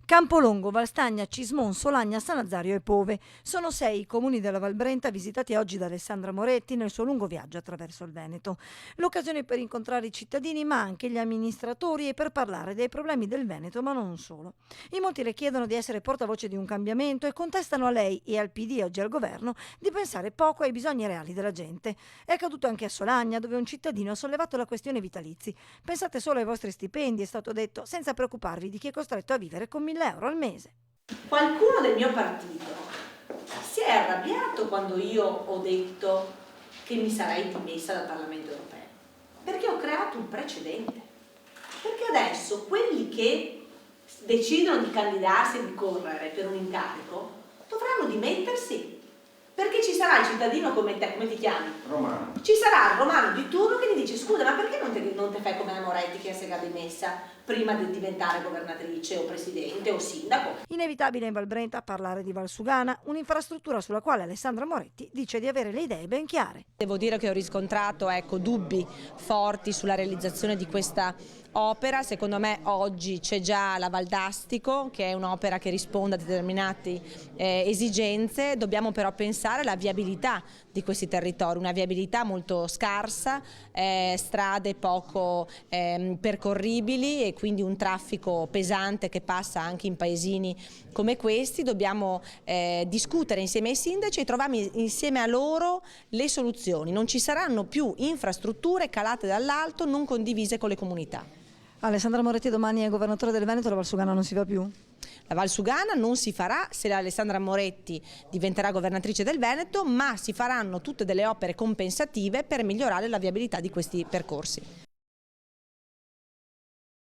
Campolongo, Valstagna, Cismon, Solagna, Sanazzario e Pove. Sono 6 i comuni della Val Brenta visitati oggi da Alessandra Moretti nel suo lungo viaggio attraverso il Veneto. L'occasione per incontrare i cittadini ma anche gli amministratori e per parlare dei problemi del Veneto, ma non solo. In molti le chiedono di essere portavoce di un cambiamento e contestano a lei e al PD oggi al governo di pensare poco ai bisogni reali della gente. È accaduto anche a Solagna, dove un cittadino ha sollevato la questione vitalizi. Pensate solo ai vostri stipendi, è stato detto, senza preoccuparvi di chi è costretto a vivere con 1.000 euro al mese. Qualcuno del mio partito si è arrabbiato quando io ho detto che mi sarei dimessa dal Parlamento europeo, perché ho creato un precedente. Perché adesso quelli che decidono di candidarsi e di correre per un incarico dovranno dimettersi, perché ci sarà il cittadino come te, come ti chiami? Romano. Ci sarà il romano di turno che gli dice: scusa, ma perché non te fai come la Moretti che si era dimessa prima di diventare governatrice o presidente o sindaco? Inevitabile in Val Brenta parlare di Valsugana, un'infrastruttura sulla quale Alessandra Moretti dice di avere le idee ben chiare. Devo dire che ho riscontrato dubbi forti sulla realizzazione di questa opera. Secondo me oggi c'è già la Val d'Astico, che è un'opera che risponde a determinate esigenze. Dobbiamo però pensare alla viabilità di questi territori, una viabilità molto scarsa, strade poco percorribili e quindi un traffico pesante che passa anche in paesini come questi. Dobbiamo discutere insieme ai sindaci e trovare insieme a loro le soluzioni. Non ci saranno più infrastrutture calate dall'alto non condivise con le comunità. Alessandra Moretti domani è governatore del Veneto, la Valsugana non si va più? La Valsugana non si farà se Alessandra Moretti diventerà governatrice del Veneto, ma si faranno tutte delle opere compensative per migliorare la viabilità di questi percorsi.